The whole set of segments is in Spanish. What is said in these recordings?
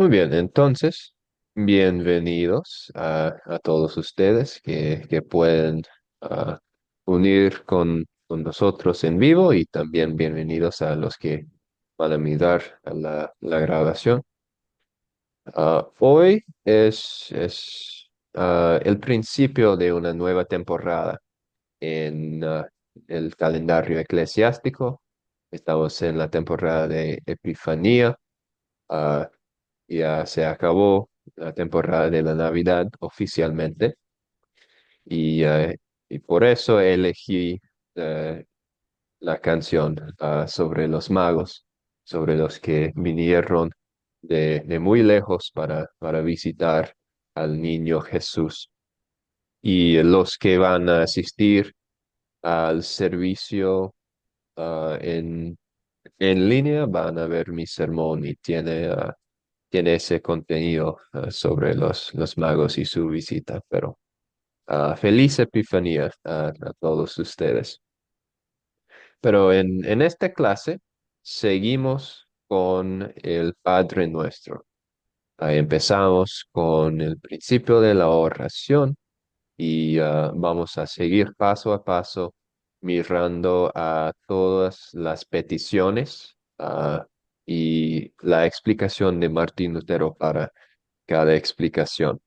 Muy bien, entonces, bienvenidos a todos ustedes que pueden ah, unir con nosotros en vivo y también bienvenidos a los que van a mirar a la grabación. Hoy es el principio de una nueva temporada en el calendario eclesiástico. Estamos en la temporada de Epifanía. Ah, ya se acabó la temporada de la Navidad oficialmente y, y por eso elegí eh, la canción sobre los magos, sobre los que vinieron de muy lejos para visitar al niño Jesús y los que van a asistir al servicio en línea van a ver mi sermón y tiene ese contenido sobre los magos y su visita. Pero feliz Epifanía a todos ustedes. Pero en esta clase seguimos con el Padre Nuestro. Ahí empezamos con el principio de la oración y vamos a seguir paso a paso mirando a todas las peticiones y la explicación de Martín Lutero para cada explicación.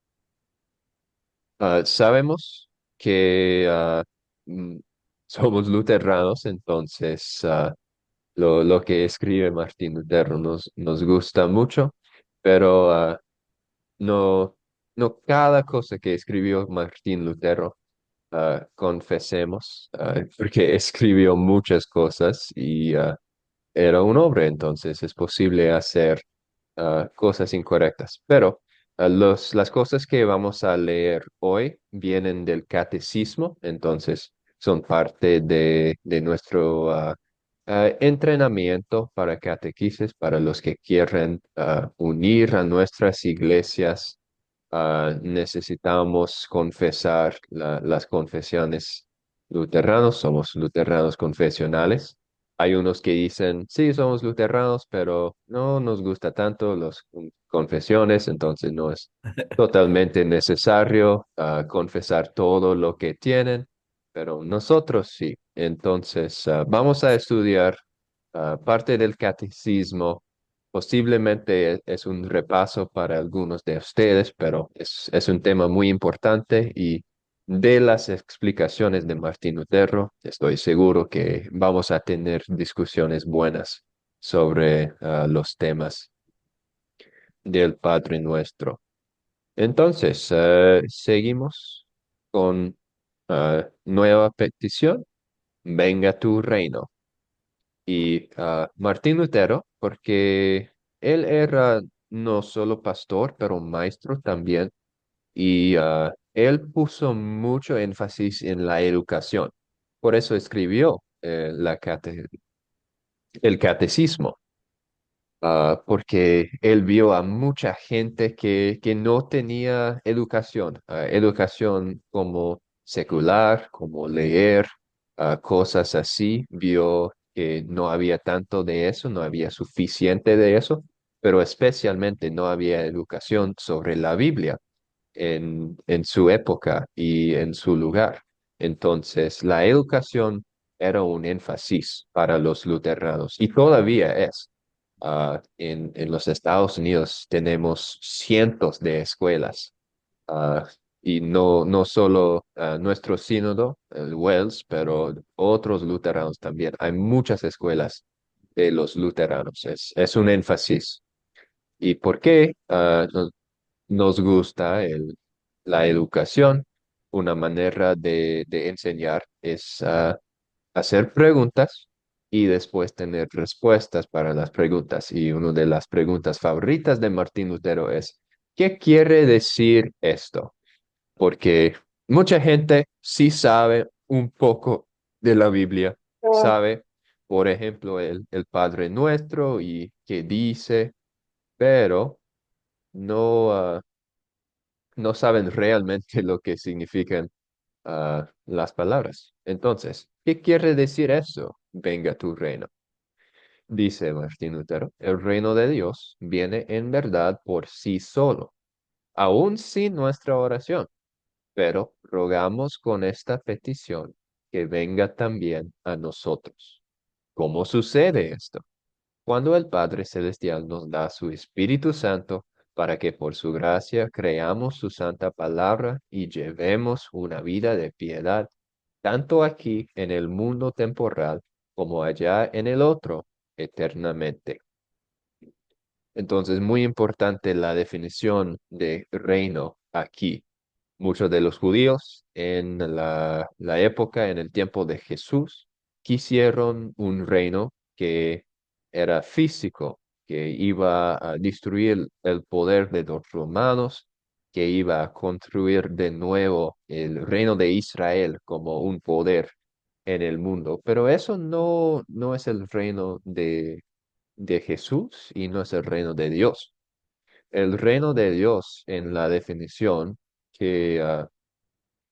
Sabemos que mm, somos luteranos, entonces lo que escribe Martín Lutero nos gusta mucho, pero no, no cada cosa que escribió Martín Lutero confesemos, porque escribió muchas cosas y era un hombre, entonces es posible hacer cosas incorrectas. Pero las cosas que vamos a leer hoy vienen del catecismo, entonces son parte de nuestro entrenamiento para catequesis, para los que quieren unir a nuestras iglesias. Necesitamos confesar las confesiones luteranos, somos luteranos confesionales. Hay unos que dicen, sí, somos luteranos, pero no nos gusta tanto las confesiones, entonces no es totalmente necesario confesar todo lo que tienen, pero nosotros sí. Entonces, vamos a estudiar parte del catecismo. Posiblemente es un repaso para algunos de ustedes, pero es un tema muy importante y de las explicaciones de Martín Lutero, estoy seguro que vamos a tener discusiones buenas sobre los temas del Padre Nuestro. Entonces, seguimos con nueva petición. Venga tu reino. Y Martín Lutero, porque él era no solo pastor, pero maestro también, y él puso mucho énfasis en la educación. Por eso escribió el catecismo, porque él vio a mucha gente que no tenía educación, educación como secular, como leer, cosas así. Vio que no había tanto de eso, no había suficiente de eso, pero especialmente no había educación sobre la Biblia en su época y en su lugar. Entonces, la educación era un énfasis para los luteranos y todavía es. En los Estados Unidos tenemos cientos de escuelas ah, y no solo nuestro sínodo, el Wells, pero otros luteranos también. Hay muchas escuelas de los luteranos. Es un énfasis. ¿Y por qué nos gusta la educación? Una manera de enseñar es hacer preguntas y después tener respuestas para las preguntas. Y una de las preguntas favoritas de Martín Lutero es, ¿qué quiere decir esto? Porque mucha gente sí sabe un poco de la Biblia, sabe, por ejemplo, el Padre Nuestro y qué dice, pero no, no saben realmente lo que significan las palabras. Entonces, ¿qué quiere decir eso? Venga tu reino. Dice Martín Lutero, el reino de Dios viene en verdad por sí solo, aun sin nuestra oración, pero rogamos con esta petición que venga también a nosotros. ¿Cómo sucede esto? Cuando el Padre Celestial nos da su Espíritu Santo para que por su gracia creamos su santa palabra y llevemos una vida de piedad, tanto aquí en el mundo temporal como allá en el otro, eternamente. Entonces, muy importante la definición de reino aquí. Muchos de los judíos en la época, en el tiempo de Jesús, quisieron un reino que era físico, que iba a destruir el poder de los romanos, que iba a construir de nuevo el reino de Israel como un poder en el mundo. Pero eso no es el reino de Jesús y no es el reino de Dios. El reino de Dios en la definición que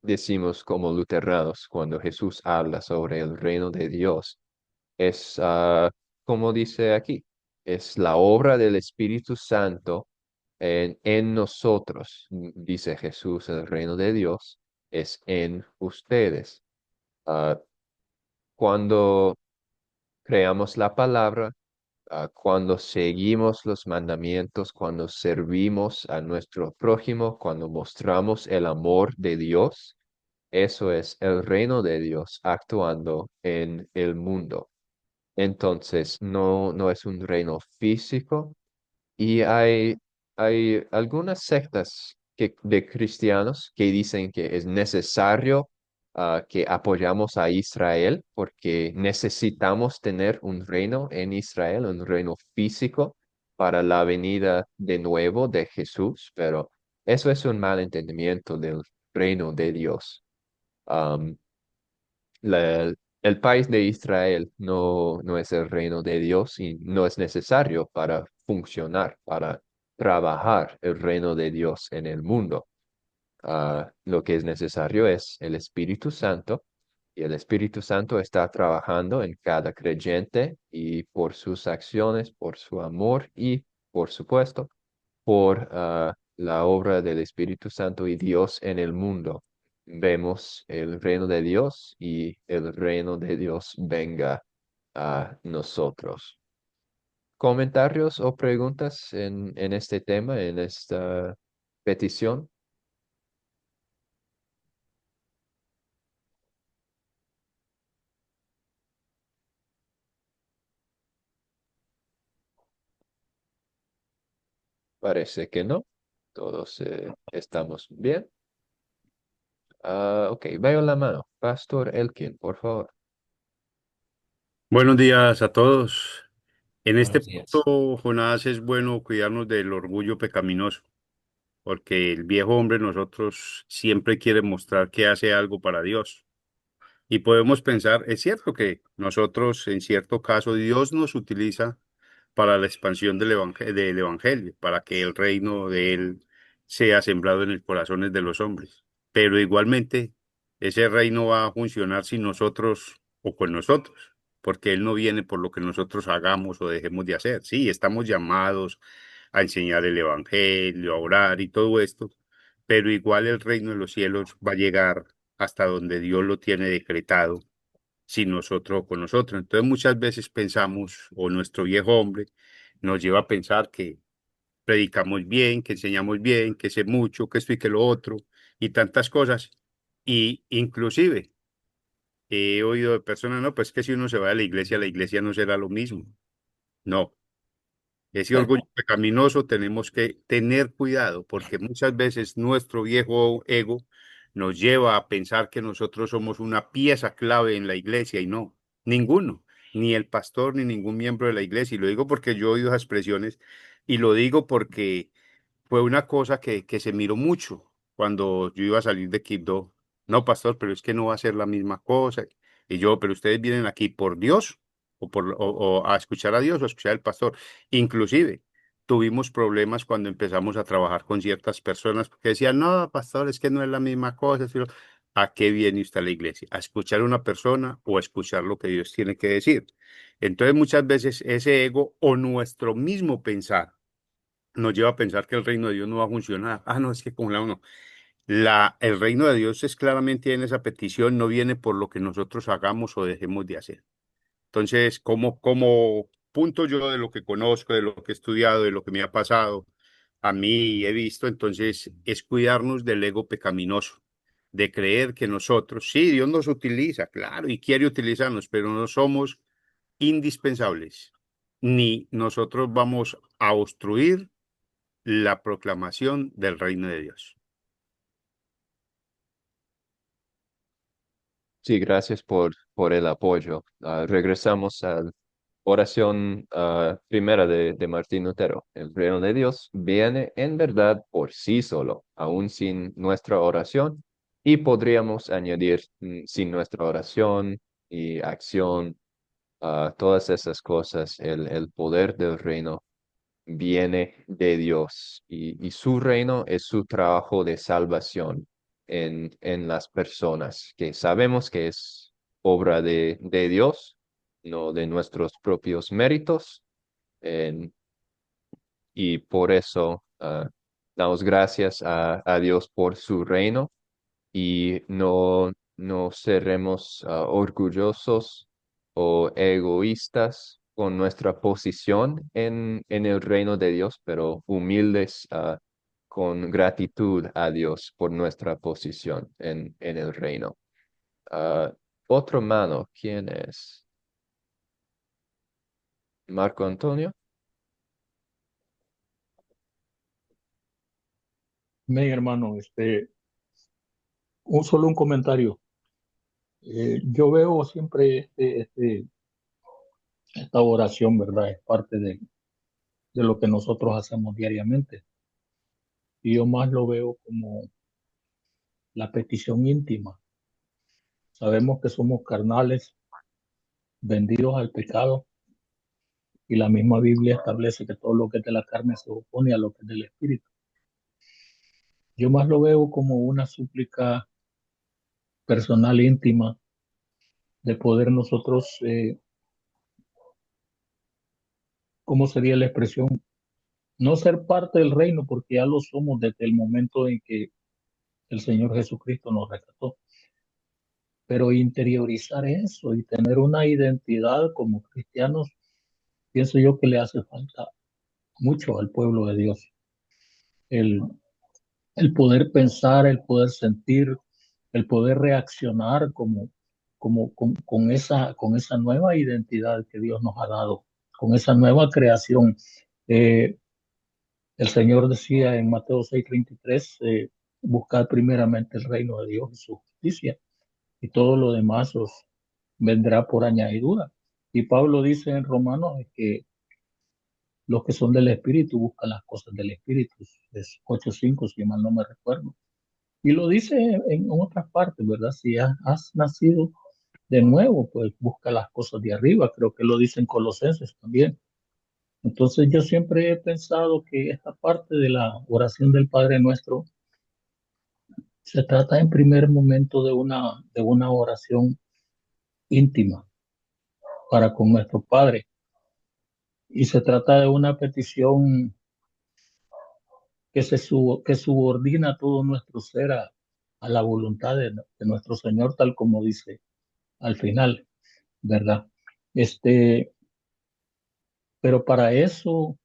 decimos como luteranos cuando Jesús habla sobre el reino de Dios es, como dice aquí, es la obra del Espíritu Santo en nosotros, dice Jesús, el reino de Dios es en ustedes. Ah, cuando creamos la palabra, cuando seguimos los mandamientos, cuando servimos a nuestro prójimo, cuando mostramos el amor de Dios, eso es el reino de Dios actuando en el mundo. Entonces, no es un reino físico, y hay algunas sectas de cristianos que dicen que es necesario que apoyamos a Israel porque necesitamos tener un reino en Israel, un reino físico para la venida de nuevo de Jesús, pero eso es un mal entendimiento del reino de Dios. Um, el país de Israel no es el reino de Dios y no es necesario para funcionar, para trabajar el reino de Dios en el mundo. Lo que es necesario es el Espíritu Santo, y el Espíritu Santo está trabajando en cada creyente y por sus acciones, por su amor y, por supuesto, por la obra del Espíritu Santo y Dios en el mundo. Vemos el reino de Dios y el reino de Dios venga a nosotros. ¿Comentarios o preguntas en este tema, en esta petición? Parece que no. Todos estamos bien. Ok, veo la mano. Pastor Elkin, por favor. Buenos días a todos. En este Buenos días. punto, Jonás, es bueno cuidarnos del orgullo pecaminoso, porque el viejo hombre nosotros siempre quiere mostrar que hace algo para Dios. Y podemos pensar, es cierto que nosotros, en cierto caso, Dios nos utiliza para la expansión del evangelio, para que el reino de Él sea sembrado en los corazones de los hombres. Pero igualmente, ese reino va a funcionar sin nosotros o con nosotros, porque Él no viene por lo que nosotros hagamos o dejemos de hacer. Sí, estamos llamados a enseñar el evangelio, a orar y todo esto, pero igual el reino de los cielos va a llegar hasta donde Dios lo tiene decretado, sin nosotros o con nosotros. Entonces muchas veces pensamos, o nuestro viejo hombre nos lleva a pensar que predicamos bien, que enseñamos bien, que sé mucho, que esto y que lo otro, y tantas cosas. Y inclusive he oído de personas, no, pues que si uno se va a la iglesia no será lo mismo. No, ese orgullo pecaminoso tenemos que tener cuidado porque muchas veces nuestro viejo ego nos lleva a pensar que nosotros somos una pieza clave en la iglesia y no, ninguno, ni el pastor ni ningún miembro de la iglesia. Y lo digo porque yo he oído esas expresiones y lo digo porque fue una cosa que se miró mucho cuando yo iba a salir de Quibdó. No, pastor, pero es que no va a ser la misma cosa. Y yo, pero ustedes vienen aquí por Dios o a escuchar a Dios o a escuchar al pastor. Inclusive tuvimos problemas cuando empezamos a trabajar con ciertas personas porque decían, no, pastor, es que no es la misma cosa. ¿A qué viene usted a la iglesia? ¿A escuchar a una persona o a escuchar lo que Dios tiene que decir? Entonces muchas veces ese ego o nuestro mismo pensar nos lleva a pensar que el reino de Dios no va a funcionar. Ah, no, es que con la uno. El reino de Dios es claramente en esa petición, no viene por lo que nosotros hagamos o dejemos de hacer. Entonces, como punto yo de lo que conozco, de lo que he estudiado, de lo que me ha pasado, a mí he visto, entonces, es cuidarnos del ego pecaminoso, de creer que nosotros, sí, Dios nos utiliza, claro, y quiere utilizarnos, pero no somos indispensables, ni nosotros vamos a obstruir la proclamación del reino de Dios. Sí, gracias por el apoyo. Regresamos a la oración primera de Martín Lutero. El reino de Dios viene en verdad por sí solo, aún sin nuestra oración, y podríamos añadir sin nuestra oración y acción, todas esas cosas, el poder del reino viene de Dios y su reino es su trabajo de salvación en las personas, que sabemos que es obra de Dios, no de nuestros propios méritos, en- y por eso damos gracias a Dios por su reino y no seremos orgullosos o egoístas con nuestra posición en el reino de Dios, pero humildes con gratitud a Dios por nuestra posición en el reino. Ah, Otro hermano, ¿quién es? Marco Antonio. Mi hermano, solo un comentario. Yo veo siempre esta oración, ¿verdad? Es parte de lo que nosotros hacemos diariamente. Y yo más lo veo como la petición íntima. Sabemos que somos carnales, vendidos al pecado, y la misma Biblia establece que todo lo que es de la carne se opone a lo que es del espíritu. Yo más lo veo como una súplica personal íntima de poder nosotros, ¿cómo sería la expresión? No ser parte del reino, porque ya lo somos desde el momento en que el Señor Jesucristo nos rescató, pero interiorizar eso y tener una identidad como cristianos, pienso yo que le hace falta mucho al pueblo de Dios. El, el poder pensar, el poder sentir, el poder reaccionar con esa nueva identidad que Dios nos ha dado, con esa nueva creación. Eh, El Señor decía en Mateo 6:33, buscad primeramente el reino de Dios y su justicia, y todo lo demás os vendrá por añadidura. Y Pablo dice en Romanos que los que son del Espíritu buscan las cosas del Espíritu. Es 8:5, si mal no me recuerdo. Y lo dice en otras partes, ¿verdad? Si has nacido de nuevo, pues busca las cosas de arriba. Creo que lo dice en Colosenses también. Entonces yo siempre he pensado que esta parte de la oración del Padre Nuestro se trata en primer momento de una oración íntima para con nuestro Padre, y se trata de una petición que subordina todo nuestro ser a la voluntad de nuestro Señor, tal como dice al final, ¿verdad? Este, pero para eso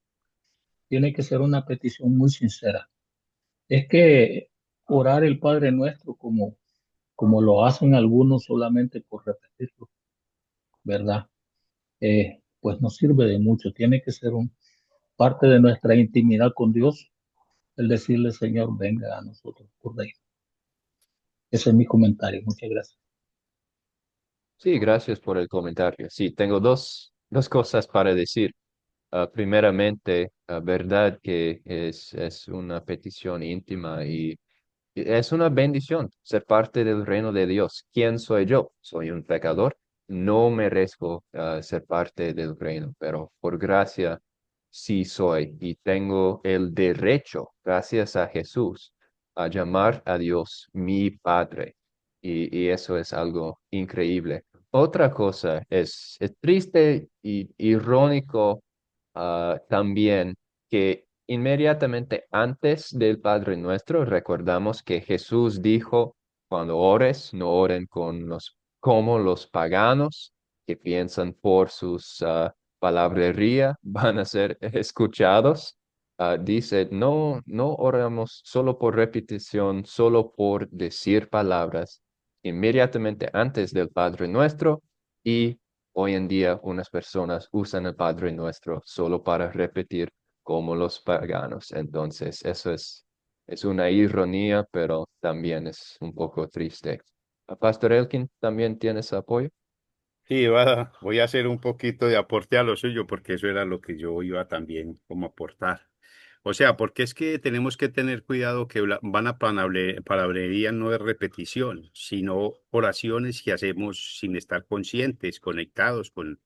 tiene que ser una petición muy sincera. Es que orar el Padre Nuestro como lo hacen algunos solamente por repetirlo, ¿verdad? Pues no sirve de mucho. Tiene que ser parte de nuestra intimidad con Dios, el decirle, Señor, venga a nosotros por reino. Ese es mi comentario. Muchas gracias. Sí, gracias por el comentario. Sí, tengo dos cosas para decir. Primeramente, verdad que es una petición íntima y es una bendición ser parte del reino de Dios. ¿Quién soy yo? Soy un pecador. No merezco ser parte del reino, pero por gracia sí soy y tengo el derecho, gracias a Jesús, a llamar a Dios mi Padre. y eso es algo increíble. Otra cosa es triste y irónico también que inmediatamente antes del Padre Nuestro recordamos que Jesús dijo, cuando ores, no oren como los paganos que piensan por sus palabrería van a ser escuchados. Dice, no, no oramos solo por repetición, solo por decir palabras inmediatamente antes del Padre Nuestro y hoy en día unas personas usan el Padre Nuestro solo para repetir como los paganos. Entonces, es una ironía, pero también es un poco triste. Pastor Elkin, ¿también tienes apoyo? Sí, voy a hacer un poquito de aporte a lo suyo, porque eso era lo que yo iba también como a aportar. O sea, porque es que tenemos que tener cuidado que van a palabrería no es repetición, sino oraciones que hacemos sin estar conscientes, conectados con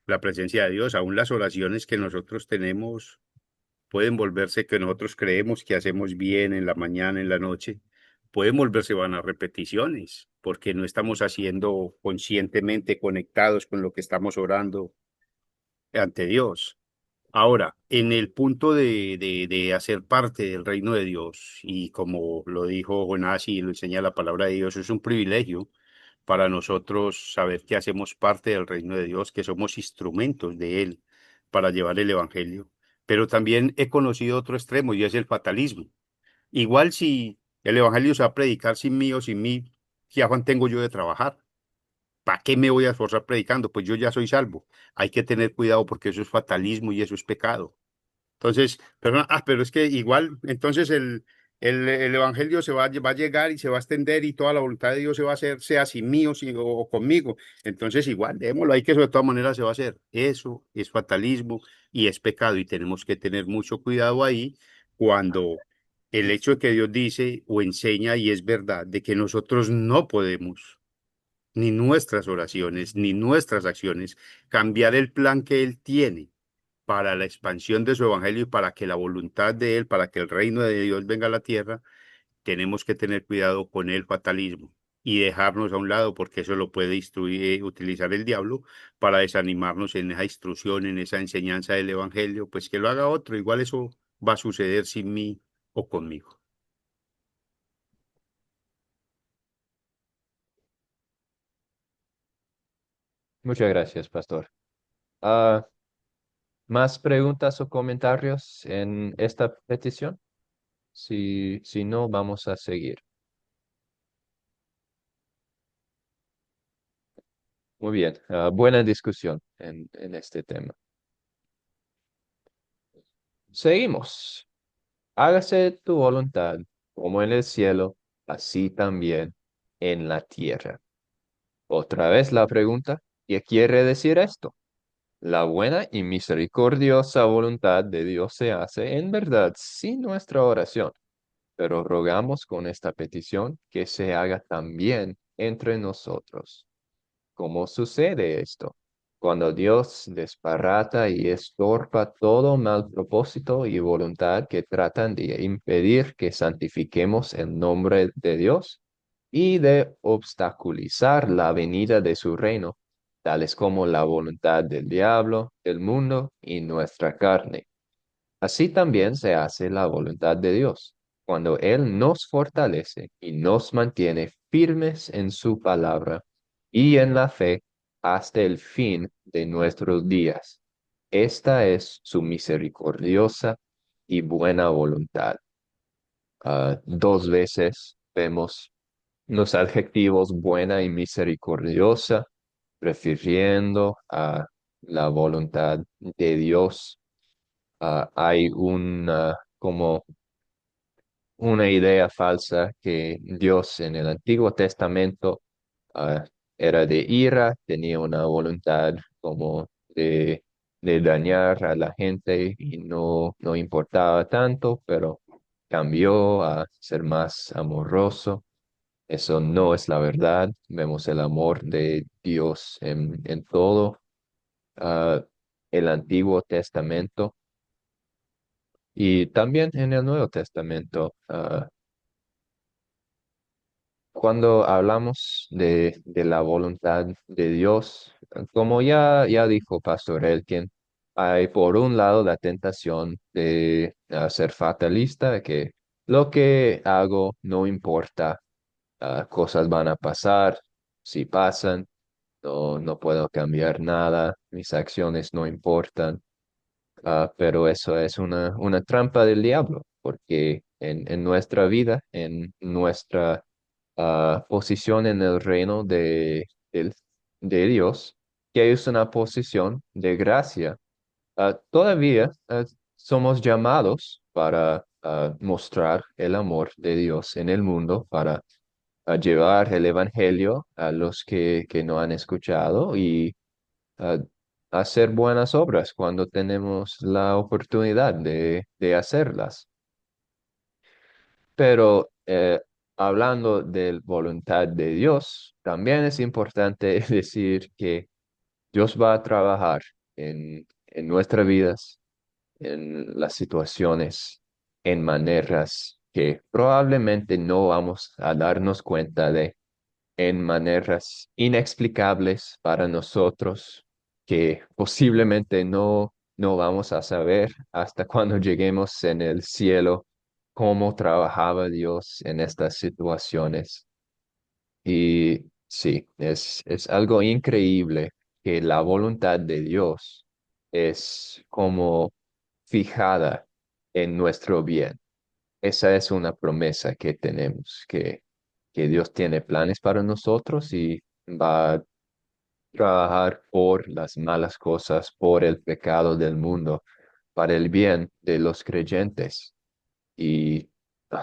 la presencia de Dios. Aún las oraciones que nosotros tenemos pueden volverse que nosotros creemos que hacemos bien en la mañana, en la noche, pueden volverse vanas repeticiones, porque no estamos haciendo conscientemente conectados con lo que estamos orando ante Dios. Ahora, en el punto de hacer parte del reino de Dios, y como lo dijo Jonás y lo enseña la palabra de Dios, es un privilegio para nosotros saber que hacemos parte del reino de Dios, que somos instrumentos de Él para llevar el Evangelio. Pero también he conocido otro extremo y es el fatalismo. Igual si el Evangelio se va a predicar sin mí o sin mí, ¿qué afán tengo yo de trabajar? ¿Para qué me voy a esforzar predicando? Pues yo ya soy salvo. Hay que tener cuidado porque eso es fatalismo y eso es pecado. Entonces, pero es que igual, entonces el evangelio va a llegar y se va a extender y toda la voluntad de Dios se va a hacer, sea sin mí o conmigo. Entonces, igual, démoslo ahí que eso de todas maneras se va a hacer. Eso es fatalismo y es pecado y tenemos que tener mucho cuidado ahí cuando el hecho de que Dios dice o enseña y es verdad de que nosotros no podemos, ni nuestras oraciones, ni nuestras acciones, cambiar el plan que Él tiene para la expansión de su evangelio y para que la voluntad de Él, para que el reino de Dios venga a la tierra, tenemos que tener cuidado con el fatalismo y dejarnos a un lado porque eso lo puede utilizar el diablo para desanimarnos en esa instrucción, en esa enseñanza del evangelio, pues que lo haga otro, igual eso va a suceder sin mí o conmigo. Muchas gracias, Pastor. Ah, ¿Más preguntas o comentarios en esta petición? Si no, vamos a seguir. Muy bien, buena discusión en este tema. Seguimos. Hágase tu voluntad, como en el cielo, así también en la tierra. Otra vez la pregunta, ¿qué quiere decir esto? La buena y misericordiosa voluntad de Dios se hace en verdad sin nuestra oración, pero rogamos con esta petición que se haga también entre nosotros. ¿Cómo sucede esto? Cuando Dios desbarata y estorba todo mal propósito y voluntad que tratan de impedir que santifiquemos el nombre de Dios y de obstaculizar la venida de su reino, tales como la voluntad del diablo, el mundo y nuestra carne. Así también se hace la voluntad de Dios, cuando Él nos fortalece y nos mantiene firmes en su palabra y en la fe hasta el fin de nuestros días. Esta es su misericordiosa y buena voluntad. Dos veces vemos los adjetivos buena y misericordiosa, refiriendo a la voluntad de Dios. Hay como una idea falsa que Dios en el Antiguo Testamento ah, era de ira, tenía una voluntad como de dañar a la gente y no importaba tanto, pero cambió a ser más amoroso. Eso no es la verdad. Vemos el amor de Dios en todo el Antiguo Testamento. Y también en el Nuevo Testamento, cuando hablamos de la voluntad de Dios, como ya dijo Pastor Elkin, hay por un lado la tentación de ser fatalista, que lo que hago no importa, cosas van a pasar, si pasan, no puedo cambiar nada, mis acciones no importan. Pero eso es una trampa del diablo, porque en nuestra vida, en nuestra posición en el reino del- de Dios, que es una posición de gracia, todavía somos llamados para mostrar el amor de Dios en el mundo, para llevar el Evangelio a los que no han escuchado y a hacer buenas obras cuando tenemos la oportunidad de hacerlas. Pero hablando de voluntad de Dios, también es importante decir que Dios va a trabajar en nuestras vidas, en las situaciones, en maneras que probablemente no vamos a darnos cuenta de, en maneras inexplicables para nosotros, que posiblemente no vamos a saber hasta cuando lleguemos en el cielo cómo trabajaba Dios en estas situaciones. Y sí, es algo increíble que la voluntad de Dios es como fijada en nuestro bien. Esa es una promesa que tenemos, que Dios tiene planes para nosotros y va a trabajar por las malas cosas, por el pecado del mundo, para el bien de los creyentes. Y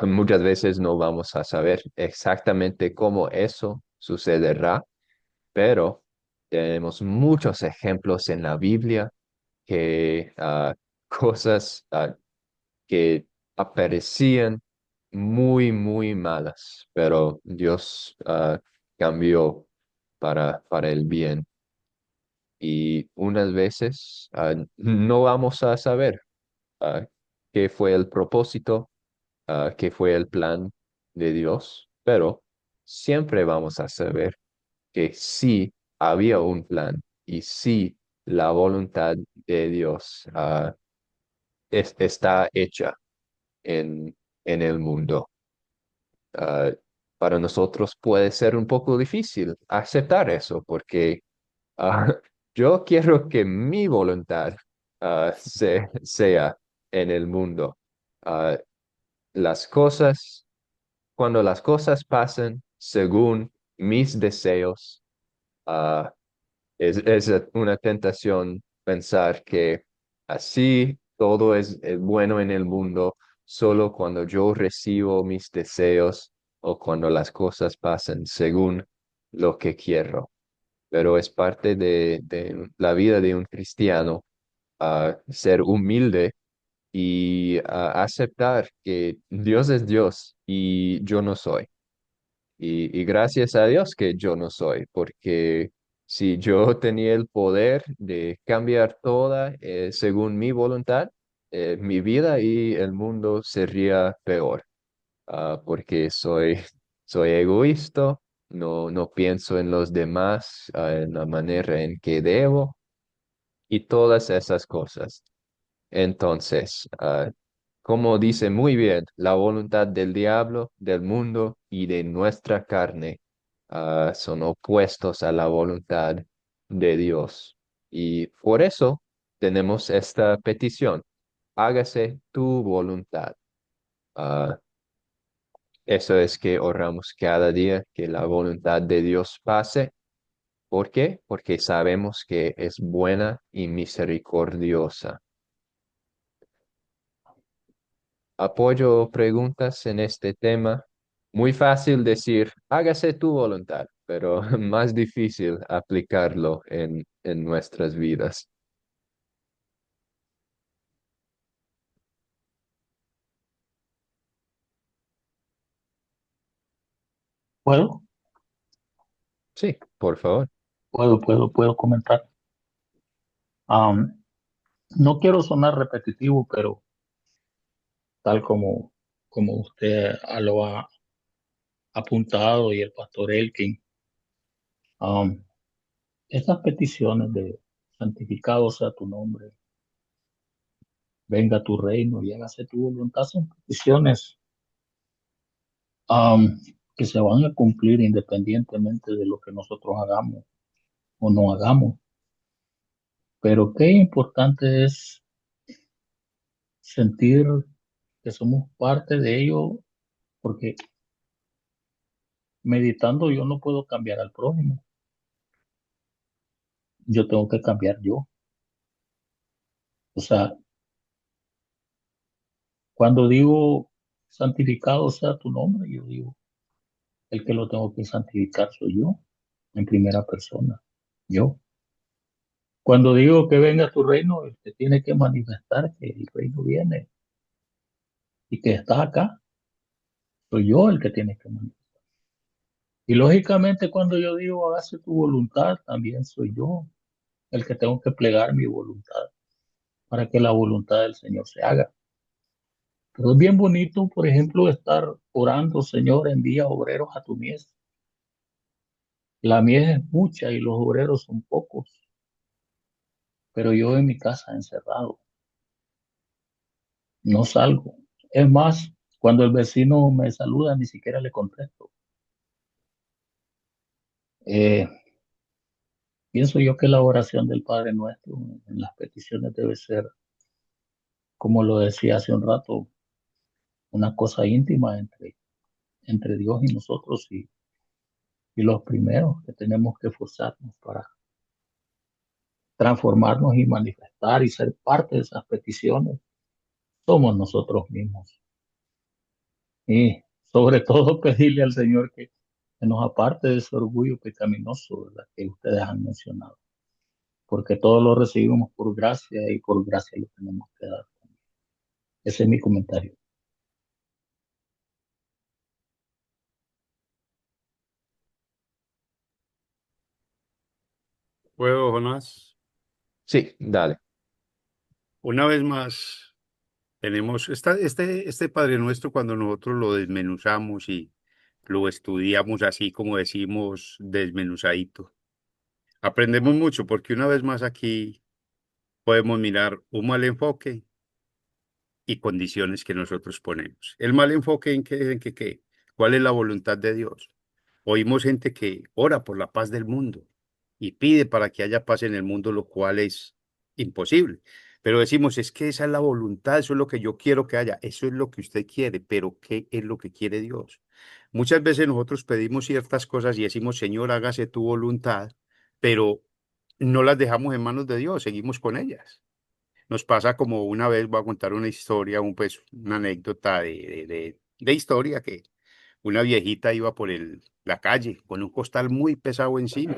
muchas veces no vamos a saber exactamente cómo eso sucederá, pero tenemos muchos ejemplos en la Biblia que cosas que aparecían muy malas, pero Dios cambió para el bien. Y unas veces no vamos a saber ah, qué fue el propósito, qué fue el plan de Dios, pero siempre vamos a saber que sí había un plan y sí la voluntad de Dios está hecha en el mundo. Ah, para nosotros puede ser un poco difícil aceptar eso porque ah, yo quiero que mi voluntad sea en el mundo. Ah, las cosas, cuando las cosas pasan según mis deseos, ah, es una tentación pensar que así todo es bueno en el mundo solo cuando yo recibo mis deseos o cuando las cosas pasan según lo que quiero. Pero es parte de la vida de un cristiano, ser humilde y aceptar que Dios es Dios y yo no soy. Y gracias a Dios que yo no soy, porque si yo tenía el poder de cambiar toda según mi voluntad, mi vida y el mundo sería peor, porque soy egoísta, no pienso en los demás, en la manera en que debo y todas esas cosas. Entonces, como dice muy bien, la voluntad del diablo, del mundo y de nuestra carne, son opuestos a la voluntad de Dios. Y por eso tenemos esta petición, hágase tu voluntad. Ah, Eso es que oramos cada día, que la voluntad de Dios pase. ¿Por qué? Porque sabemos que es buena y misericordiosa. Apoyo preguntas en este tema. Muy fácil decir, hágase tu voluntad, pero más difícil aplicarlo en nuestras vidas. ¿Puedo? Sí, por favor. Puedo comentar. Am, no quiero sonar repetitivo, pero tal como usted lo ha apuntado y el pastor Elkin, um, estas peticiones de santificado sea tu nombre, venga tu reino y hágase tu voluntad, son peticiones um, que se van a cumplir independientemente de lo que nosotros hagamos o no hagamos. Pero qué importante es sentir que somos parte de ello, porque meditando yo no puedo cambiar al prójimo, yo tengo que cambiar yo. O sea, cuando digo santificado sea tu nombre, yo digo, el que lo tengo que santificar soy yo, en primera persona, yo. Cuando digo que venga tu reino, el que tiene que manifestar que el reino viene y que está acá, soy yo el que tiene que manifestar. Y lógicamente cuando yo digo hágase tu voluntad, también soy yo el que tengo que plegar mi voluntad para que la voluntad del Señor se haga. Pero es bien bonito, por ejemplo, estar orando, Señor, envía obreros a tu mies. La mies es mucha y los obreros son pocos, pero yo en mi casa encerrado, no salgo. Es más, cuando el vecino me saluda, ni siquiera le contesto. Eh, Pienso yo que la oración del Padre Nuestro en las peticiones debe ser, como lo decía hace un rato, una cosa íntima entre Dios y nosotros y los primeros que tenemos que esforzarnos para transformarnos y manifestar y ser parte de esas peticiones somos nosotros mismos. Y sobre todo pedirle al Señor que nos aparte de ese orgullo pecaminoso, ¿verdad?, que ustedes han mencionado, porque todo lo recibimos por gracia y por gracia lo tenemos que dar. Ese es mi comentario. ¿Puedo, Jonás? Sí, dale. Una vez más, tenemos este Padre Nuestro cuando nosotros lo desmenuzamos y lo estudiamos así como decimos, desmenuzadito. Aprendemos mucho porque una vez más aquí podemos mirar un mal enfoque y condiciones que nosotros ponemos. El mal enfoque ¿qué? ¿Cuál es la voluntad de Dios? Oímos gente que ora por la paz del mundo y pide para que haya paz en el mundo, lo cual es imposible. Pero decimos, es que esa es la voluntad, eso es lo que yo quiero que haya, eso es lo que usted quiere, pero ¿qué es lo que quiere Dios? Muchas veces nosotros pedimos ciertas cosas y decimos, Señor, hágase tu voluntad, pero no las dejamos en manos de Dios, seguimos con ellas. Nos pasa como una vez, voy a contar una historia, una anécdota de historia que una viejita iba por la calle con un costal muy pesado encima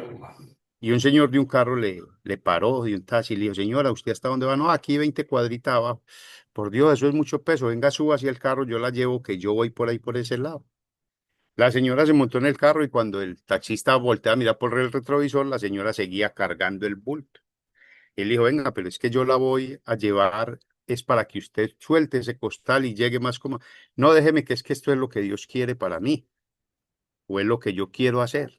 y un señor de un carro le paró de un taxi y le dijo, señora, ¿usted hasta dónde va? No, aquí 20 cuadritas abajo. Por Dios, eso es mucho peso. Venga, suba hacia el carro, yo la llevo, que yo voy por ahí por ese lado. La señora se montó en el carro y cuando el taxista voltea a mirar por el retrovisor, la señora seguía cargando el bulto. Él dijo, venga, pero es que yo la voy a llevar, es para que usted suelte ese costal y llegue más como, no, déjeme que es que esto es lo que Dios quiere para mí, o es lo que yo quiero hacer.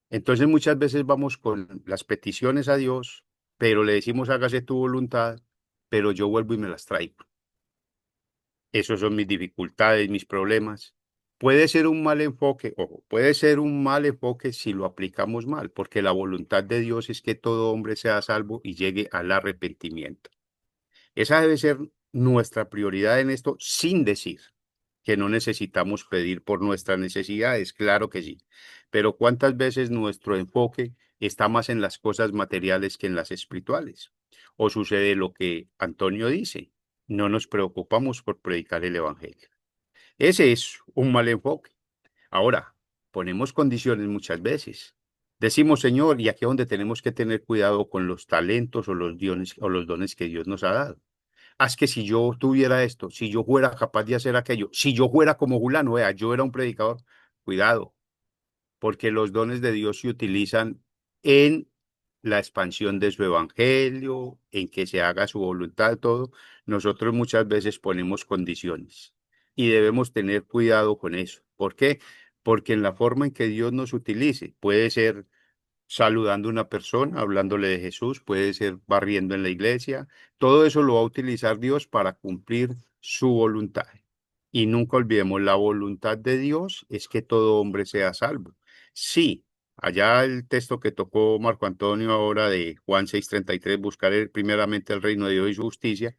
Entonces muchas veces vamos con las peticiones a Dios, pero le decimos, hágase tu voluntad, pero yo vuelvo y me las traigo. Esos son mis dificultades, mis problemas. Puede ser un mal enfoque, ojo, puede ser un mal enfoque si lo aplicamos mal, porque la voluntad de Dios es que todo hombre sea salvo y llegue al arrepentimiento. Esa debe ser nuestra prioridad en esto, sin decir que no necesitamos pedir por nuestras necesidades, claro que sí. Pero ¿cuántas veces nuestro enfoque está más en las cosas materiales que en las espirituales? O sucede lo que Antonio dice, no nos preocupamos por predicar el evangelio. Ese es un mal enfoque. Ahora, ponemos condiciones muchas veces. Decimos, Señor, y aquí es donde tenemos que tener cuidado con los talentos o los dones que Dios nos ha dado. Haz que si yo tuviera esto, si yo fuera capaz de hacer aquello, si yo fuera como Julano, vea, yo era un predicador, cuidado, porque los dones de Dios se utilizan en la expansión de su evangelio, en que se haga su voluntad, todo. Nosotros muchas veces ponemos condiciones y debemos tener cuidado con eso. ¿Por qué? porque en la forma en que Dios nos utilice, puede ser saludando a una persona, hablándole de Jesús, puede ser barriendo en la iglesia, todo eso lo va a utilizar Dios para cumplir su voluntad. Y nunca olvidemos, la voluntad de Dios es que todo hombre sea salvo. Sí, allá el texto que tocó Marco Antonio ahora de Juan 6:33, buscar primeramente el reino de Dios y su justicia,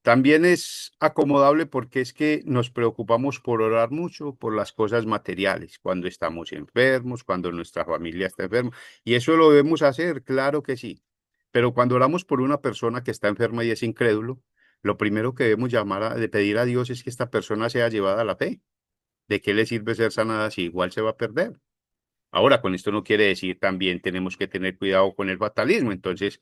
también es acomodable porque es que nos preocupamos por orar mucho por las cosas materiales, cuando estamos enfermos, cuando nuestra familia está enferma. Y eso lo debemos hacer, claro que sí. Pero cuando oramos por una persona que está enferma y es incrédulo, lo primero que debemos de pedir a Dios es que esta persona sea llevada a la fe. ¿De qué le sirve ser sanada si igual se va a perder? Ahora, con esto no quiere decir también tenemos que tener cuidado con el fatalismo. Entonces,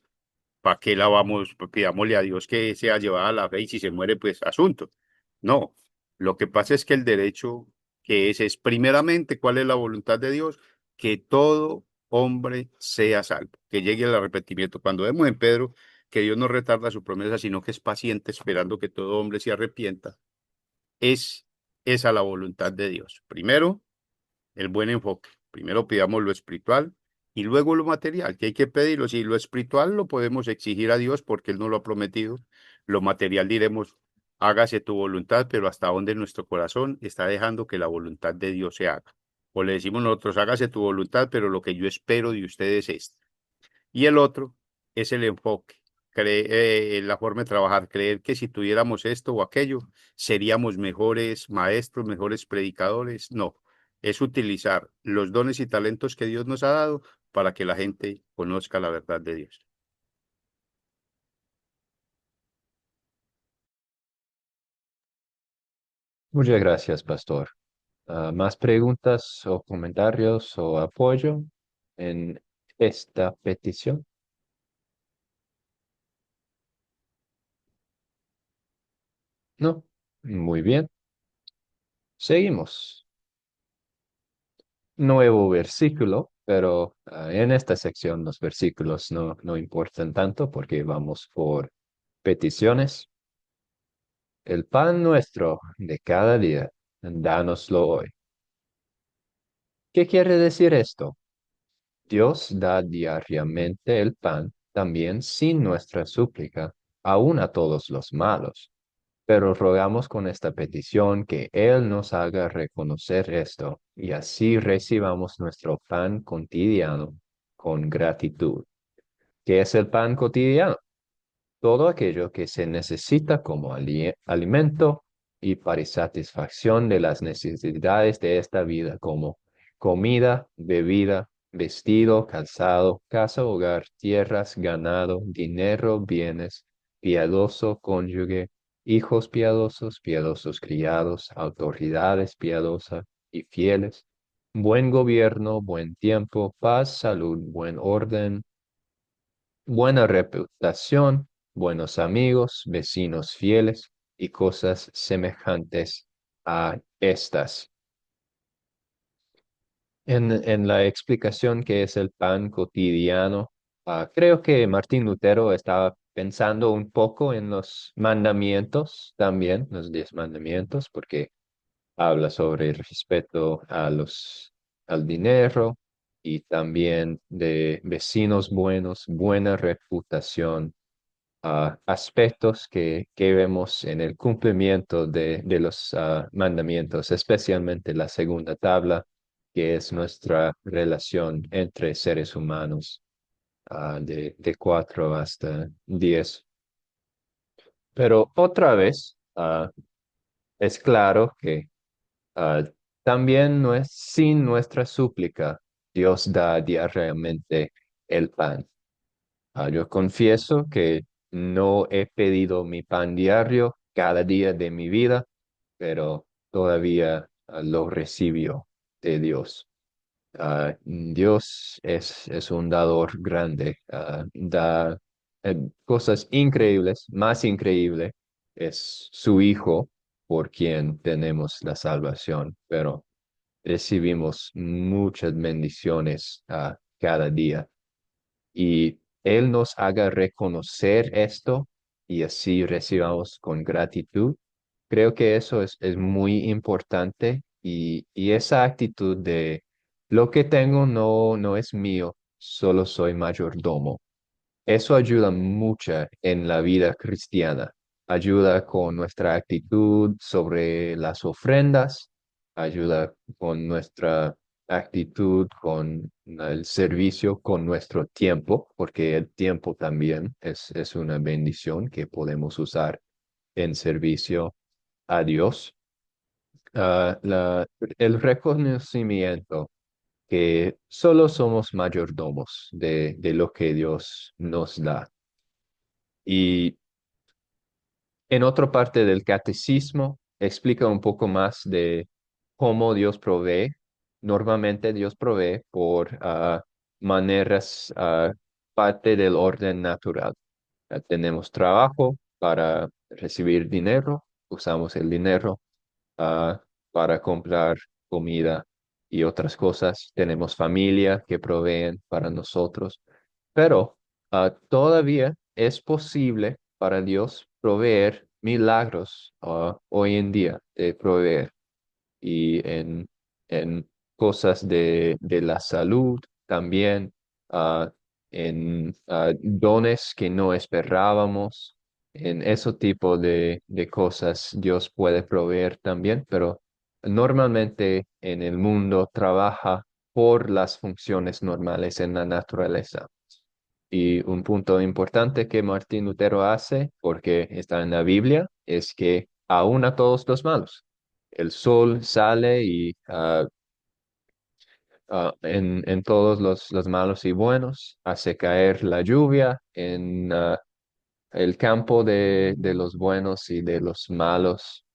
¿para qué la vamos? Pues pidámosle a Dios que sea llevada a la fe y si se muere, pues asunto. No, lo que pasa es que el derecho que es primeramente, ¿cuál es la voluntad de Dios? Que todo hombre sea salvo, que llegue al arrepentimiento. Cuando vemos en Pedro que Dios no retarda su promesa, sino que es paciente esperando que todo hombre se arrepienta, es esa la voluntad de Dios. Primero, el buen enfoque. Primero pidamos lo espiritual y luego lo material, que hay que pedirlo. Si lo espiritual lo podemos exigir a Dios porque Él nos lo ha prometido, lo material diremos, hágase tu voluntad, pero hasta donde nuestro corazón está dejando que la voluntad de Dios se haga. O le decimos nosotros, hágase tu voluntad, pero lo que yo espero de ustedes es esto. Y el otro es el enfoque, la forma de trabajar, creer que si tuviéramos esto o aquello, seríamos mejores maestros, mejores predicadores. No, es utilizar los dones y talentos que Dios nos ha dado para que la gente conozca la verdad de Dios. Muchas gracias, pastor. ¿Más preguntas o comentarios o apoyo en esta petición? No. Muy bien. Seguimos. Nuevo versículo, pero en esta sección los versículos no importan tanto porque vamos por peticiones. El pan nuestro de cada día, dánoslo hoy. ¿Qué quiere decir esto? Dios da diariamente el pan también sin nuestra súplica, aun a todos los malos. Pero rogamos con esta petición que Él nos haga reconocer esto y así recibamos nuestro pan cotidiano con gratitud. ¿Qué es el pan cotidiano? Todo aquello que se necesita como alimento y para satisfacción de las necesidades de esta vida, como comida, bebida, vestido, calzado, casa, hogar, tierras, ganado, dinero, bienes, piadoso cónyuge, hijos piadosos, piadosos criados, autoridades piadosas y fieles, buen gobierno, buen tiempo, paz, salud, buen orden, buena reputación, buenos amigos, vecinos fieles y cosas semejantes a estas. En la explicación que es el pan cotidiano, creo que Martín Lutero estaba pensando un poco en los mandamientos también, los 10 mandamientos, porque habla sobre el respeto al dinero y también de vecinos buenos, buena reputación, aspectos que vemos en el cumplimiento de los mandamientos, especialmente la segunda tabla, que es nuestra relación entre seres humanos, de 4 hasta 10. Pero otra vez, es claro que Ah, también no es sin nuestra súplica, Dios da diariamente el pan. Yo confieso que no he pedido mi pan diario cada día de mi vida, pero todavía lo recibió de Dios. Dios es un dador grande, da cosas increíbles, más increíble es su Hijo por quien tenemos la salvación, pero recibimos muchas bendiciones cada día y Él nos haga reconocer esto y así recibamos con gratitud. Creo que eso es muy importante y esa actitud de lo que tengo no es mío, solo soy mayordomo. Eso ayuda mucho en la vida cristiana. Ayuda con nuestra actitud sobre las ofrendas, ayuda con nuestra actitud con el servicio, con nuestro tiempo, porque el tiempo también es una bendición que podemos usar en servicio a Dios. El reconocimiento que solo somos mayordomos de lo que Dios nos da. Y en otra parte del catecismo explica un poco más de cómo Dios provee. Normalmente Dios provee por maneras parte del orden natural. Tenemos trabajo para recibir dinero, usamos el dinero ah, para comprar comida y otras cosas. Tenemos familia que proveen para nosotros, pero todavía es posible para Dios proveer milagros hoy en día, de proveer y en cosas de la salud también, ah, en dones que no esperábamos, en ese tipo de cosas Dios puede proveer también, pero normalmente en el mundo trabaja por las funciones normales en la naturaleza. Y un punto importante que Martín Lutero hace, porque está en la Biblia, es que aún a todos los malos. El sol sale y en todos los malos y buenos, hace caer la lluvia en el campo de los buenos y de los malos.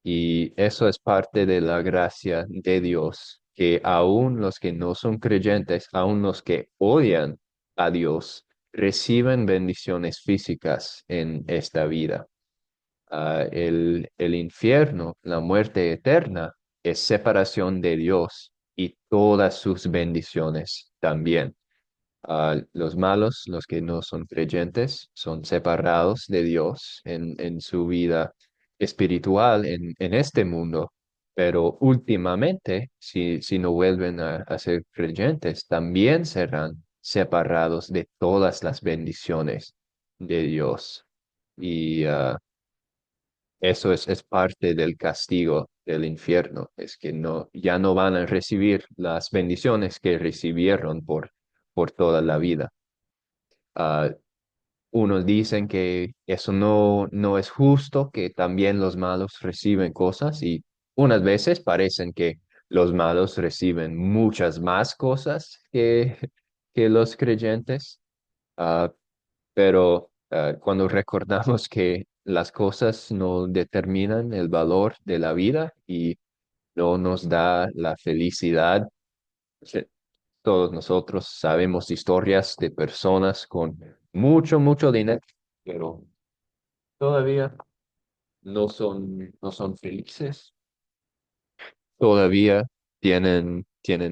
Y eso es parte de la gracia de Dios, que aún los que no son creyentes, aún los que odian a Dios, reciben bendiciones físicas en esta vida. El infierno, la muerte eterna, es separación de Dios y todas sus bendiciones también. Los malos, los que no son creyentes, son separados de Dios en su vida espiritual en este mundo, pero últimamente, si no vuelven a ser creyentes, también serán separados de todas las bendiciones de Dios. Y eso es parte del castigo del infierno, es que ya no van a recibir las bendiciones que recibieron por toda la vida. Ah, Unos dicen que eso no es justo, que también los malos reciben cosas y unas veces parecen que los malos reciben muchas más cosas que los creyentes. Ah, pero cuando recordamos que las cosas no determinan el valor de la vida y no nos da la felicidad, se- todos nosotros sabemos historias de personas con mucho dinero, pero todavía no son felices, todavía tienen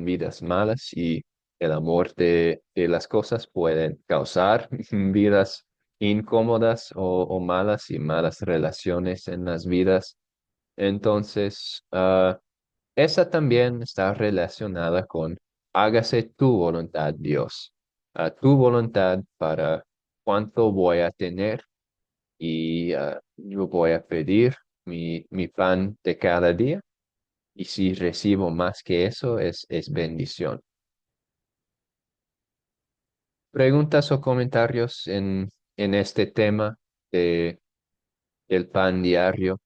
vidas malas y el amor de las cosas pueden causar vidas incómodas o malas y malas relaciones en las vidas. Entonces, esa también está relacionada con hágase tu voluntad, Dios, tu voluntad para cuánto voy a tener y yo voy a pedir mi pan de cada día y si recibo más que eso es bendición. ¿Preguntas o comentarios en este tema de, del pan diario?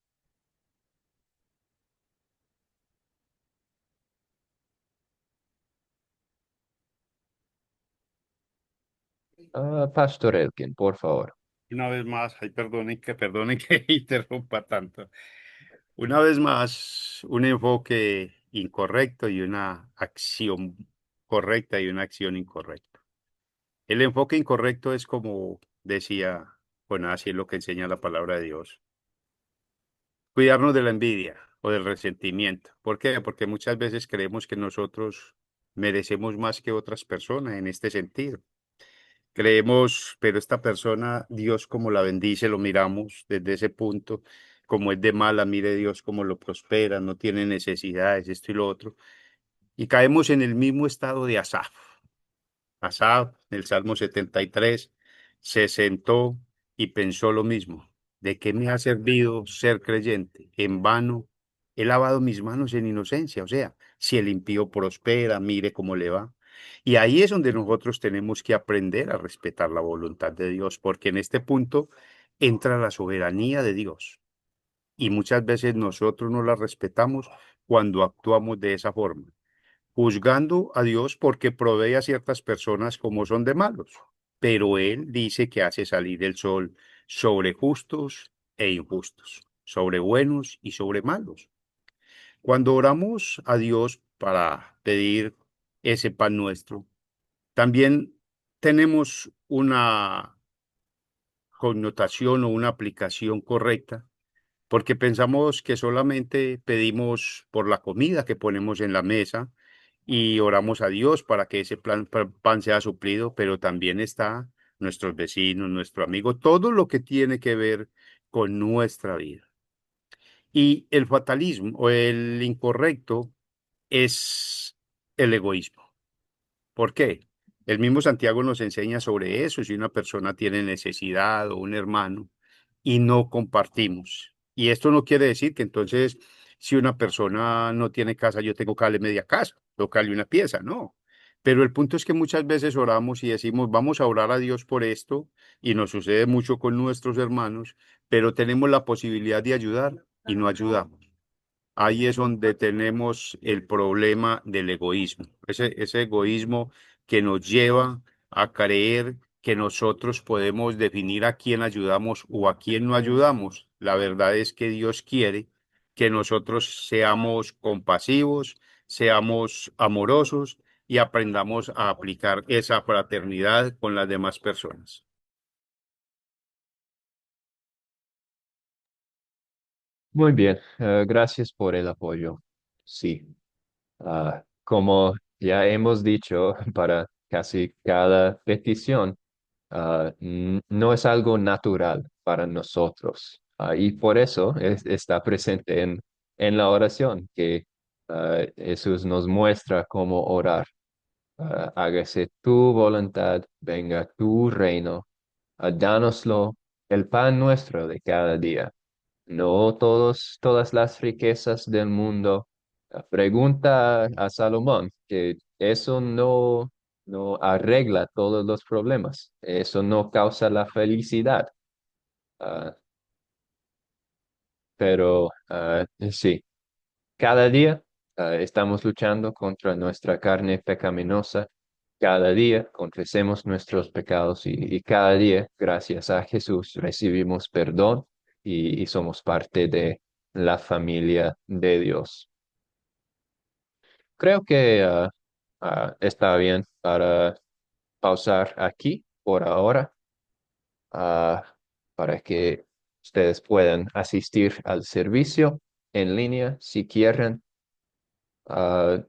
Pastor Elkin, por favor. Una vez más, ay, perdonen que interrumpa tanto. Una vez más, un enfoque incorrecto y una acción correcta y una acción incorrecta. El enfoque incorrecto es como decía, bueno, así es lo que enseña la palabra de Dios. Cuidarnos de la envidia o del resentimiento. ¿Por qué? Porque muchas veces creemos que nosotros merecemos más que otras personas en este sentido. Creemos, pero esta persona, Dios como la bendice, lo miramos desde ese punto como es de mala, mire Dios cómo lo prospera, no tiene necesidades, esto y lo otro. Y caemos en el mismo estado de Asaf. Asaf, en el Salmo 73, se sentó y pensó lo mismo. ¿De qué me ha servido ser creyente? En vano he lavado mis manos en inocencia. O sea, si el impío prospera, mire cómo le va. Y ahí es donde nosotros tenemos que aprender a respetar la voluntad de Dios, porque en este punto entra la soberanía de Dios. Y muchas veces nosotros no la respetamos cuando actuamos de esa forma, juzgando a Dios porque provee a ciertas personas como son de malos. Pero Él dice que hace salir el sol sobre justos e injustos, sobre buenos y sobre malos. Cuando oramos a Dios para pedir ese pan nuestro, también tenemos una connotación o una aplicación correcta porque pensamos que solamente pedimos por la comida que ponemos en la mesa y oramos a Dios para que ese pan sea suplido, pero también está nuestros vecinos, nuestro amigo, todo lo que tiene que ver con nuestra vida. Y el fatalismo o el incorrecto es el egoísmo. ¿Por qué? El mismo Santiago nos enseña sobre eso, si una persona tiene necesidad o un hermano y no compartimos. Y esto no quiere decir que entonces si una persona no tiene casa, yo tengo que darle media casa, tengo que darle una pieza, no. Pero el punto es que muchas veces oramos y decimos, vamos a orar a Dios por esto, y nos sucede mucho con nuestros hermanos, pero tenemos la posibilidad de ayudar y no ayudamos. Ahí es donde tenemos el problema del egoísmo, ese egoísmo que nos lleva a creer que nosotros podemos definir a quién ayudamos o a quién no ayudamos. La verdad es que Dios quiere que nosotros seamos compasivos, seamos amorosos y aprendamos a aplicar esa fraternidad con las demás personas. Muy bien, gracias por el apoyo. Sí, como ya hemos dicho, para casi cada petición, no es algo natural para nosotros. Y por eso está presente en la oración, que Jesús nos muestra cómo orar. Hágase tu voluntad, venga tu reino, dánoslo el pan nuestro de cada día, no todas las riquezas del mundo. Pregunta a Salomón que eso no arregla todos los problemas, eso no causa la felicidad. Ah, pero sí, cada día estamos luchando contra nuestra carne pecaminosa. Cada día confesemos nuestros pecados y cada día, gracias a Jesús, recibimos perdón y somos parte de la familia de Dios. Creo que está bien para pausar aquí por ahora, ah, para que ustedes puedan asistir al servicio en línea si quieren. Ah,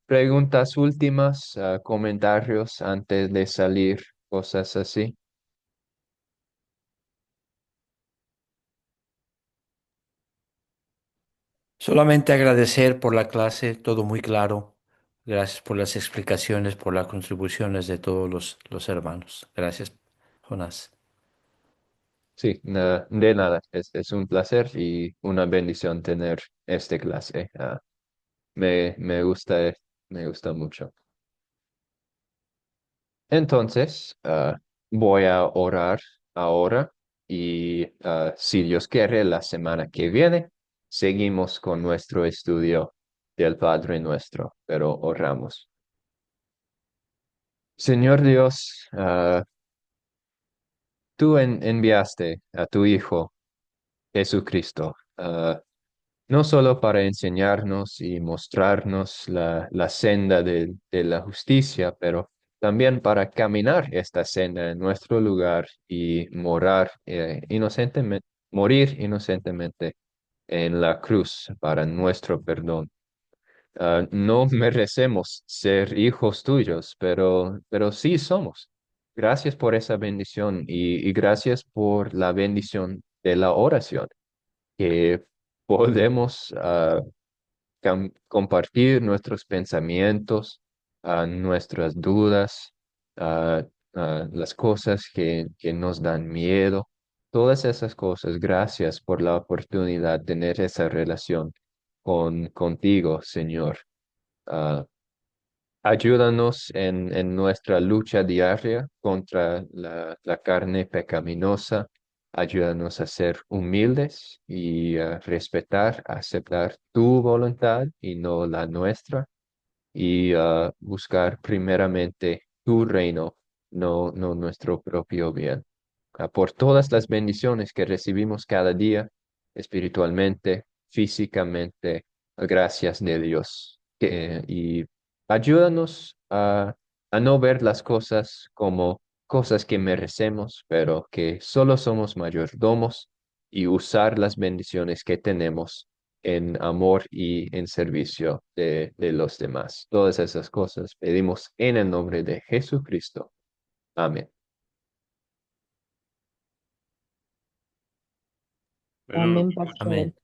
Preguntas últimas, comentarios antes de salir, cosas así. Solamente agradecer por la clase, todo muy claro. Gracias por las explicaciones, por las contribuciones de todos los hermanos. Gracias, Jonás. Sí, de nada, es un placer y una bendición tener esta clase. Me gusta, me gusta mucho. Entonces, voy a orar ahora y si Dios quiere, la semana que viene seguimos con nuestro estudio del Padre Nuestro, pero oramos. Señor Dios, tú enviaste a tu Hijo Jesucristo, no solo para enseñarnos y mostrarnos la senda de la justicia, pero también para caminar esta senda en nuestro lugar y morir inocentemente en la cruz para nuestro perdón. No merecemos ser hijos tuyos, pero sí somos. Gracias por esa bendición y gracias por la bendición de la oración. que podemos compartir nuestros pensamientos, nuestras dudas, ah, las cosas que nos dan miedo, todas esas cosas. Gracias por la oportunidad de tener esa relación contigo, Señor. Ah, Ayúdanos en nuestra lucha diaria contra la carne pecaminosa. Ayúdanos a ser humildes y a respetar, aceptar tu voluntad y no la nuestra. Y buscar primeramente tu reino, no nuestro propio bien. Por todas las bendiciones que recibimos cada día, espiritualmente, físicamente, gracias de Dios. Y ayúdanos a no ver las cosas como cosas que merecemos, pero que solo somos mayordomos y usar las bendiciones que tenemos en amor y en servicio de los demás. Todas esas cosas pedimos en el nombre de Jesucristo. Amén. Bueno, Amén, pastor. Amén.